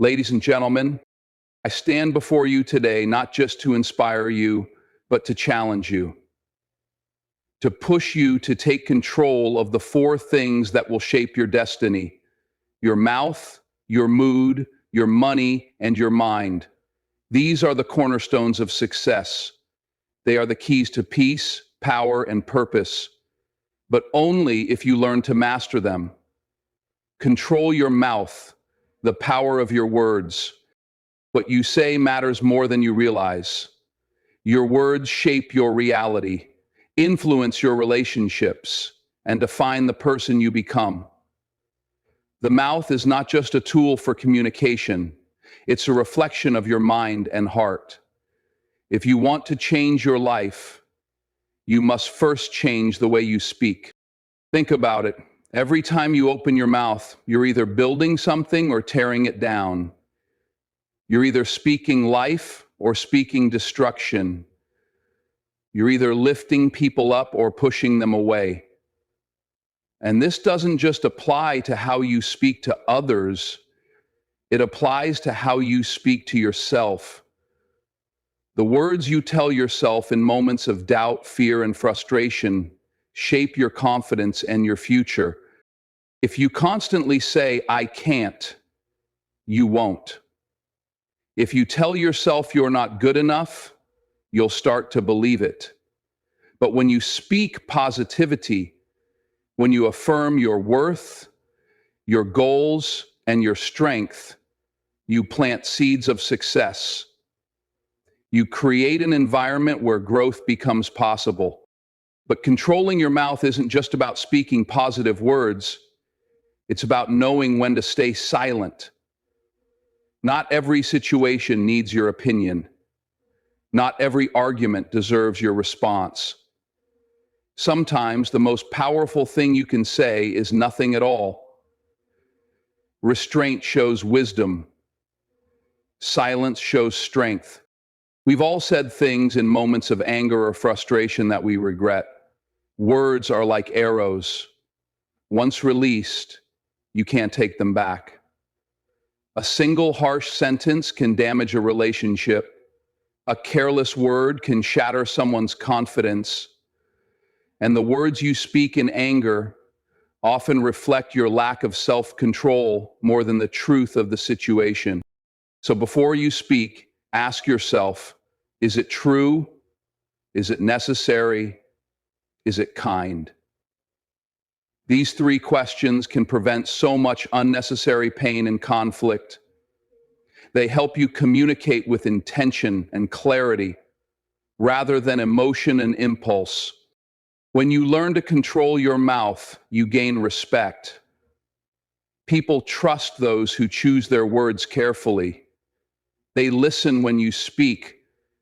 Ladies and gentlemen, I stand before you today not just to inspire you, but to challenge you, to push you to take control of the four things that will shape your destiny: your mouth, your mood, your money, and your mind. These are the cornerstones of success. They are the keys to peace, power, and purpose, but only if you learn to master them. Control your mouth, the power of your words. What you say matters more than you realize. Your words shape your reality, influence your relationships, and define the person you become. The mouth is not just a tool for communication, it's a reflection of your mind and heart. If you want to change your life, you must first change the way you speak. Think about it. Every time you open your mouth, you're either building something or tearing it down. You're either speaking life or speaking destruction. You're either lifting people up or pushing them away. And this doesn't just apply to how you speak to others, it applies to how you speak to yourself. The words you tell yourself in moments of doubt, fear, and frustration shape your confidence and your future. If you constantly say, "I can't," you won't. If you tell yourself you're not good enough, you'll start to believe it. But when you speak positivity, when you affirm your worth, your goals, and your strength, you plant seeds of success. You create an environment where growth becomes possible. But controlling your mouth isn't just about speaking positive words. It's about knowing when to stay silent. Not every situation needs your opinion. Not every argument deserves your response. Sometimes the most powerful thing you can say is nothing at all. Restraint shows wisdom. Silence shows strength. We've all said things in moments of anger or frustration that we regret. Words are like arrows. Once released, you can't take them back. A single harsh sentence can damage a relationship. A careless word can shatter someone's confidence. And the words you speak in anger often reflect your lack of self-control more than the truth of the situation. So before you speak, ask yourself, is it true? Is it necessary? Is it kind? These three questions can prevent so much unnecessary pain and conflict. They help you communicate with intention and clarity rather than emotion and impulse. When you learn to control your mouth, you gain respect. People trust those who choose their words carefully. They listen when you speak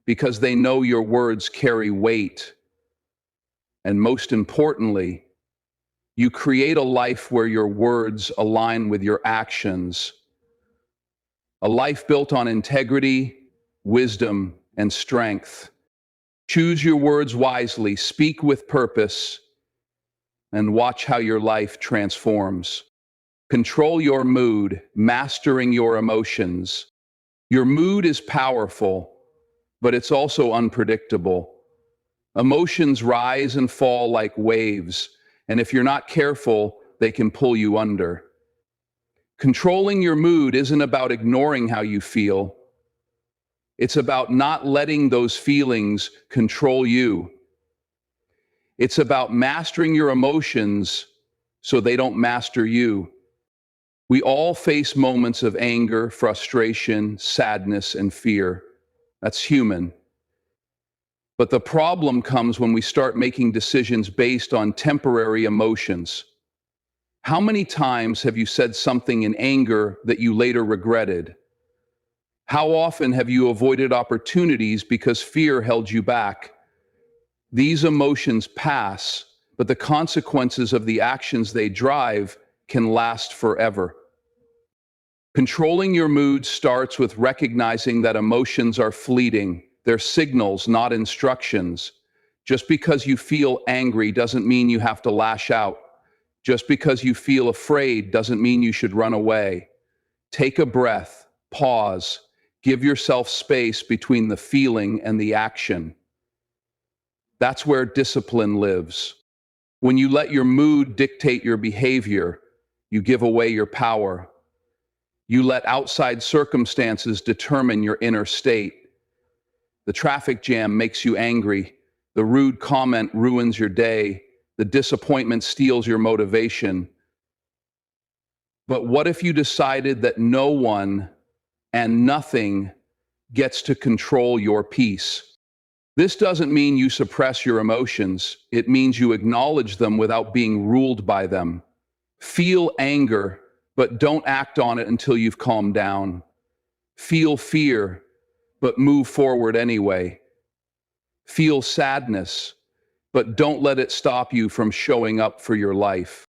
because they know your words carry weight. And most importantly, you create a life where your words align with your actions. A life built on integrity, wisdom, and strength. Choose your words wisely, speak with purpose, and watch how your life transforms. Control your mood, mastering your emotions. Your mood is powerful, but it's also unpredictable. Emotions rise and fall like waves, and if you're not careful, they can pull you under. Controlling your mood isn't about ignoring how you feel. It's about not letting those feelings control you. It's about mastering your emotions so they don't master you. We all face moments of anger, frustration, sadness, and fear. That's human. But the problem comes when we start making decisions based on temporary emotions. How many times have you said something in anger that you later regretted? How often have you avoided opportunities because fear held you back? These emotions pass, but the consequences of the actions they drive can last forever. Controlling your mood starts with recognizing that emotions are fleeting. They're signals, not instructions. Just because you feel angry doesn't mean you have to lash out. Just because you feel afraid doesn't mean you should run away. Take a breath, Pause. Give yourself space between the feeling and the action. That's where discipline lives. When you let your mood dictate your behavior, you give away your power. You let outside circumstances determine your inner state. The traffic jam makes you angry. The rude comment ruins your day. The disappointment steals your motivation. But what if you decided that no one and nothing gets to control your peace? This doesn't mean you suppress your emotions. It means you acknowledge them without being ruled by them. Feel anger, but don't act on it until you've calmed down. Feel fear, but move forward anyway. Feel sadness, but don't let it stop you from showing up for your life.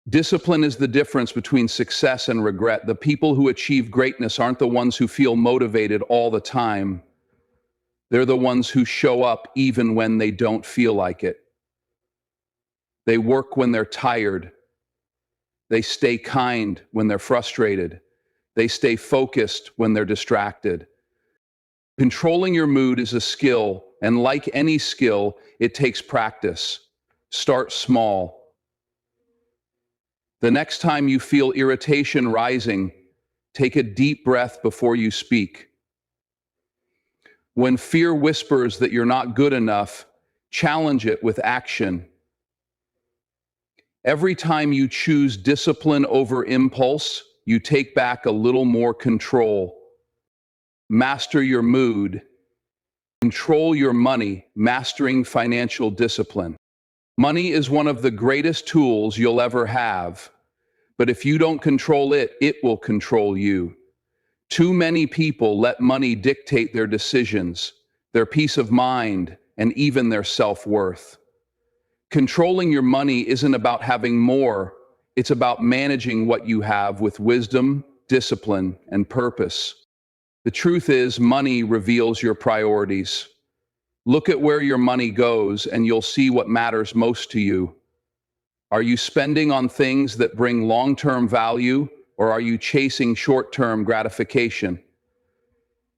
Discipline is the difference between success and regret. The people who achieve greatness aren't the ones who feel motivated all the time. They're the ones who show up even when they don't feel like it. They work when they're tired. They stay kind when they're frustrated. They stay focused when they're distracted. Controlling your mood is a skill, and like any skill, it takes practice. Start small. The next time you feel irritation rising, take a deep breath before you speak. When fear whispers that you're not good enough, challenge it with action. Every time you choose discipline over impulse, you take back a little more control. Master your mood. Control your money, mastering financial discipline. Money is one of the greatest tools you'll ever have, but if you don't control it, it will control you. Too many people let money dictate their decisions, their peace of mind, and even their self-worth. Controlling your money isn't about having more, it's about managing what you have with wisdom, discipline, and purpose. The truth is, money reveals your priorities. Look at where your money goes, and you'll see what matters most to you. Are you spending on things that bring long-term value, or are you chasing short-term gratification?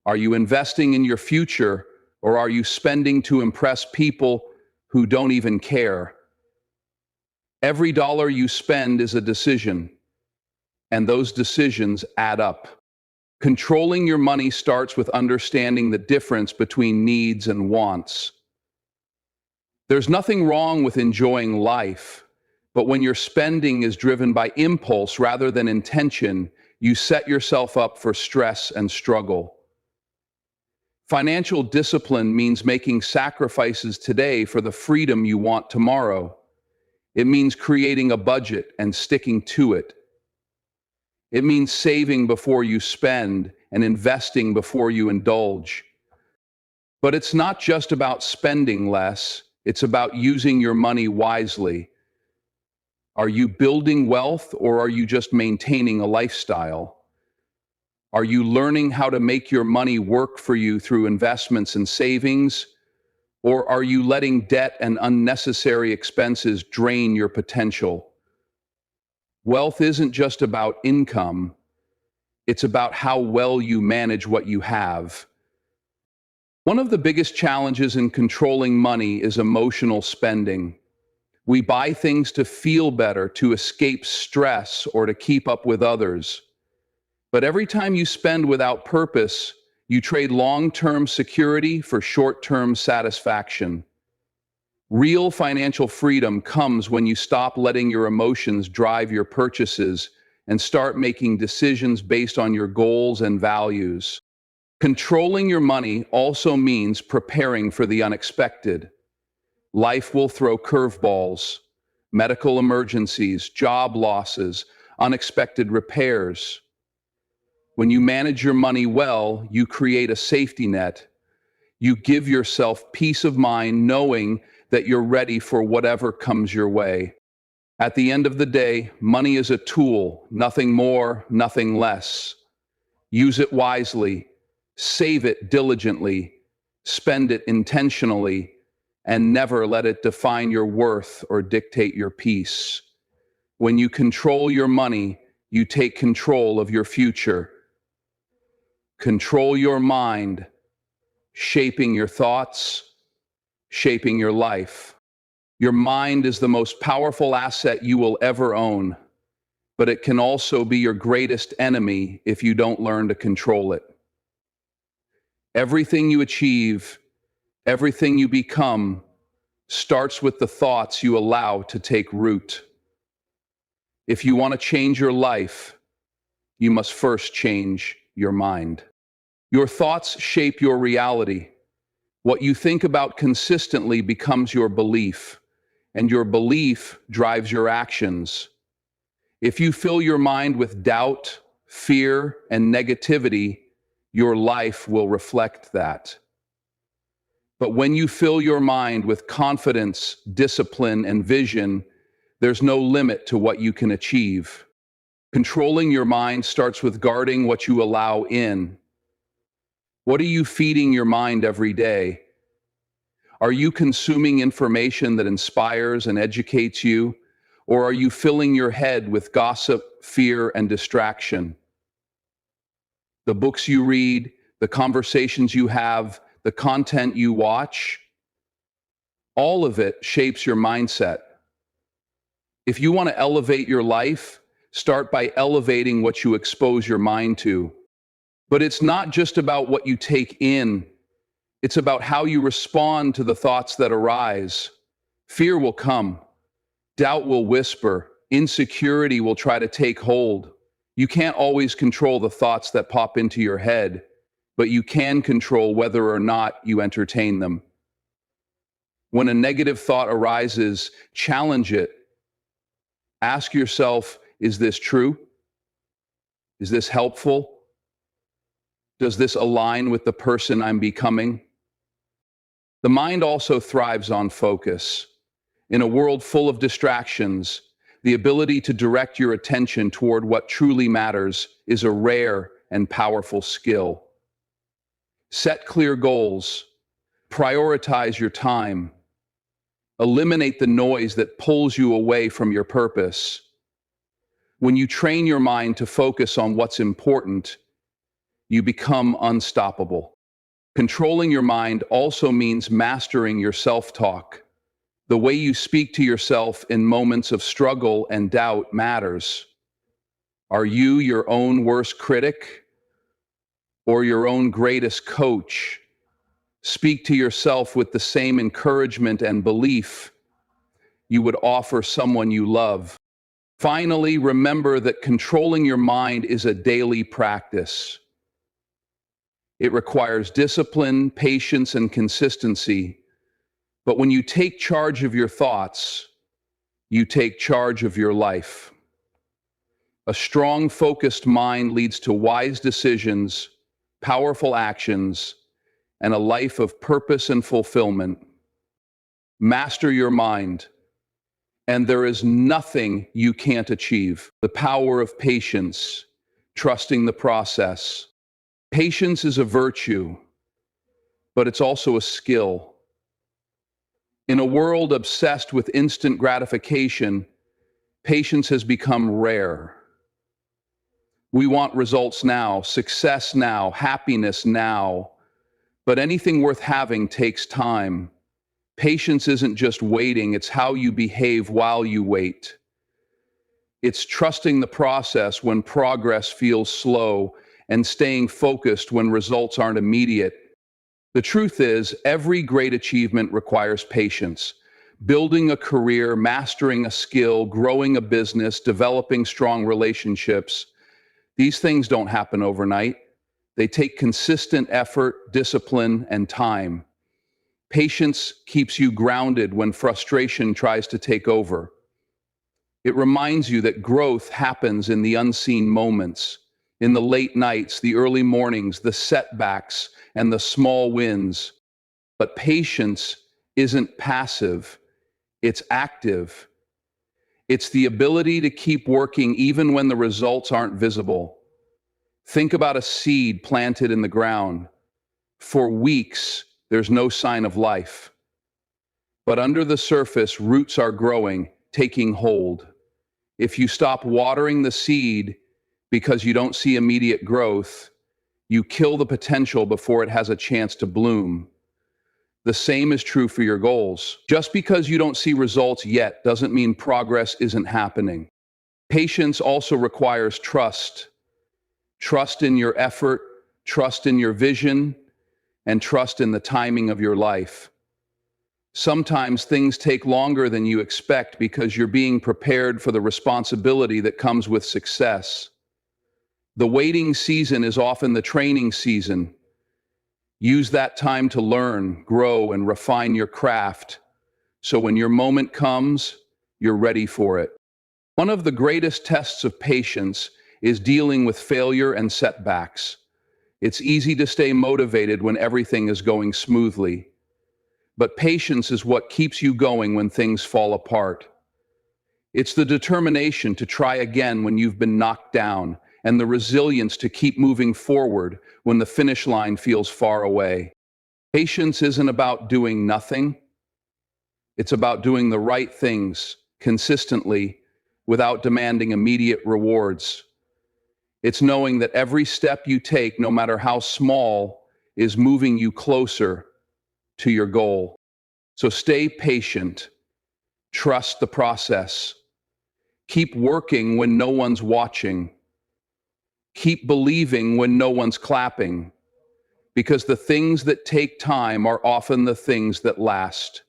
Are you investing in your future, or are you spending to impress people who don't even care? Every dollar you spend is a decision, and those decisions add up. Controlling your money starts with understanding the difference between needs and wants. There's nothing wrong with enjoying life, but when your spending is driven by impulse rather than intention, you set yourself up for stress and struggle. Financial discipline means making sacrifices today for the freedom you want tomorrow. It means creating a budget and sticking to it. It means saving before you spend and investing before you indulge. But it's not just about spending less, it's about using your money wisely. Are you building wealth, or are you just maintaining a lifestyle? Are you learning how to make your money work for you through investments and savings? Or are you letting debt and unnecessary expenses drain your potential? Wealth isn't just about income, it's about how well you manage what you have. One of the biggest challenges in controlling money is emotional spending. We buy things to feel better, to escape stress, or to keep up with others. But every time you spend without purpose, you trade long-term security for short-term satisfaction. Real financial freedom comes when you stop letting your emotions drive your purchases and start making decisions based on your goals and values. Controlling your money also means preparing for the unexpected. Life will throw curveballs, medical emergencies, job losses, unexpected repairs. When you manage your money well, you create a safety net. You give yourself peace of mind knowing that you're ready for whatever comes your way. At the end of the day, money is a tool, nothing more, nothing less. Use it wisely, save it diligently, spend it intentionally, and never let it define your worth or dictate your peace. When you control your money, you take control of your future. Control your mind, shaping your thoughts, shaping your life. Your mind is the most powerful asset you will ever own, but it can also be your greatest enemy if you don't learn to control it. Everything you achieve, everything you become, starts with the thoughts you allow to take root. If you want to change your life, you must first change your mind. Your thoughts shape your reality. What you think about consistently becomes your belief, and your belief drives your actions. If you fill your mind with doubt, fear, and negativity, your life will reflect that. But when you fill your mind with confidence, discipline, and vision, there's no limit to what you can achieve. Controlling your mind starts with guarding what you allow in. What are you feeding your mind every day? Are you consuming information that inspires and educates you? Or are you filling your head with gossip, fear, and distraction? The books you read, the conversations you have, the content you watch, all of it shapes your mindset. If you want to elevate your life, start by elevating what you expose your mind to. But it's not just about what you take in, it's about how you respond to the thoughts that arise. Fear will come, doubt will whisper, insecurity will try to take hold. You can't always control the thoughts that pop into your head, but you can control whether or not you entertain them. When a negative thought arises, challenge it. Ask yourself, is this true? Is this helpful? Does this align with the person I'm becoming? The mind also thrives on focus. In a world full of distractions, the ability to direct your attention toward what truly matters is a rare and powerful skill. Set clear goals. Prioritize your time. Eliminate the noise that pulls you away from your purpose. When you train your mind to focus on what's important, you become unstoppable. Controlling your mind also means mastering your self-talk. The way you speak to yourself in moments of struggle and doubt matters. Are you your own worst critic or your own greatest coach? Speak to yourself with the same encouragement and belief you would offer someone you love. Finally, remember that controlling your mind is a daily practice. It requires discipline, patience, and consistency. But when you take charge of your thoughts, you take charge of your life. A strong, focused mind leads to wise decisions, powerful actions, and a life of purpose and fulfillment. Master your mind, and there is nothing you can't achieve. The power of patience, trusting the process. Patience is a virtue, but it's also a skill. In a world obsessed with instant gratification, patience has become rare. We want results now, success now, happiness now, but anything worth having takes time. Patience isn't just waiting, it's how you behave while you wait. It's trusting the process when progress feels slow and staying focused when results aren't immediate. The truth is, every great achievement requires patience. Building a career, mastering a skill, growing a business, developing strong relationships, these things don't happen overnight. They take consistent effort, discipline, and time. Patience keeps you grounded when frustration tries to take over. It reminds you that growth happens in the unseen moments, in the late nights, the early mornings, the setbacks, and the small wins. But patience isn't passive, it's active. It's the ability to keep working even when the results aren't visible. Think about a seed planted in the ground. For weeks, there's no sign of life. But under the surface, roots are growing, taking hold. If you stop watering the seed because you don't see immediate growth, You kill the potential before it has a chance to bloom. The same is true for your goals. Just because you don't see results yet doesn't mean progress isn't happening. Patience also requires trust. Trust in your effort, trust in your vision, and trust in the timing of your life. Sometimes things take longer than you expect because you're being prepared for the responsibility that comes with success. The waiting season is often the training season. Use that time to learn, grow, and refine your craft, so when your moment comes, you're ready for it. One of the greatest tests of patience is dealing with failure and setbacks. It's easy to stay motivated when everything is going smoothly, but patience is what keeps you going when things fall apart. It's the determination to try again when you've been knocked down, and the resilience to keep moving forward when the finish line feels far away. Patience isn't about doing nothing. It's about doing the right things consistently without demanding immediate rewards. It's knowing that every step you take, no matter how small, is moving you closer to your goal. So stay patient. Trust the process. Keep working when no one's watching. Keep believing when no one's clapping, because the things that take time are often the things that last.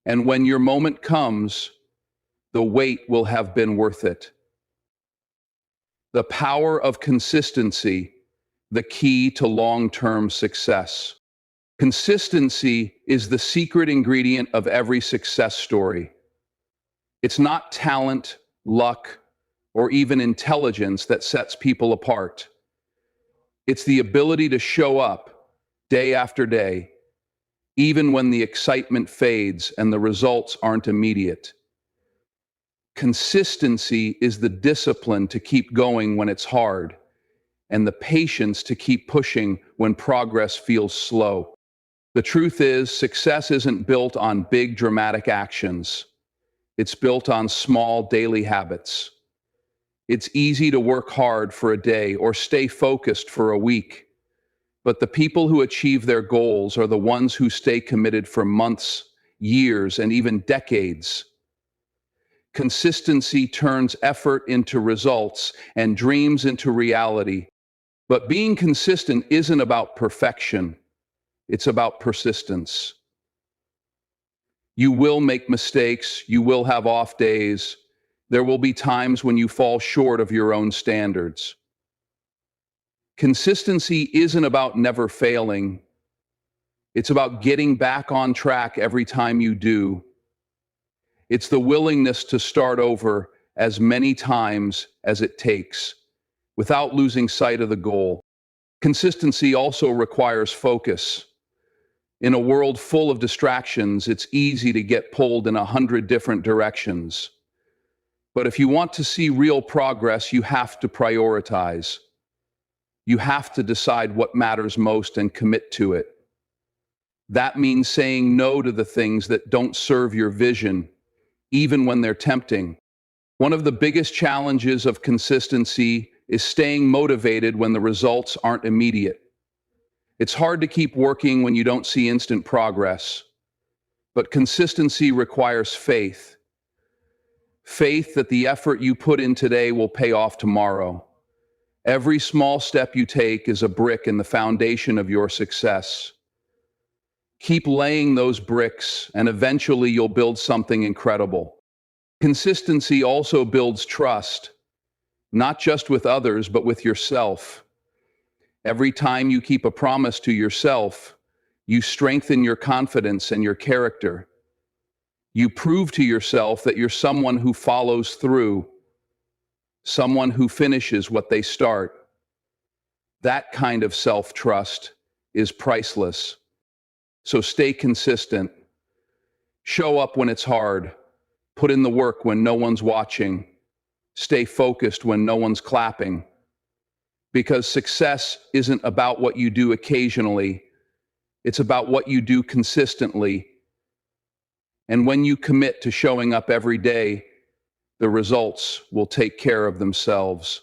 And when your moment comes, the wait will have been worth it. The power of consistency, the key to long-term success. Consistency is the secret ingredient of every success story. It's not talent, luck, or even intelligence that sets people apart. It's the ability to show up day after day, even when the excitement fades and the results aren't immediate. Consistency is the discipline to keep going when it's hard, and the patience to keep pushing when progress feels slow. The truth is, success isn't built on big dramatic actions. It's built on small daily habits. It's easy to work hard for a day or stay focused for a week. But the people who achieve their goals are the ones who stay committed for months, years, and even decades. Consistency turns effort into results and dreams into reality. But being consistent isn't about perfection. It's about persistence. You will make mistakes. You will have off days. There will be times when you fall short of your own standards. Consistency isn't about never failing. It's about getting back on track every time you do. It's the willingness to start over as many times as it takes, without losing sight of the goal. Consistency also requires focus. In a world full of distractions, it's easy to get pulled in 100 different directions. But if you want to see real progress, you have to prioritize. You have to decide what matters most and commit to it. That means saying no to the things that don't serve your vision, even when they're tempting. One of the biggest challenges of consistency is staying motivated when the results aren't immediate. It's hard to keep working when you don't see instant progress. But consistency requires faith. Faith that the effort you put in today will pay off tomorrow. Every small step you take is a brick in the foundation of your success. Keep laying those bricks, and eventually you'll build something incredible. Consistency also builds trust, not just with others, but with yourself. Every time you keep a promise to yourself, you strengthen your confidence and your character. You prove to yourself that you're someone who follows through, someone who finishes what they start. That kind of self-trust is priceless. So stay consistent. Show up when it's hard. Put in the work when no one's watching. Stay focused when no one's clapping. Because success isn't about what you do occasionally. It's about what you do consistently. And when you commit to showing up every day, the results will take care of themselves.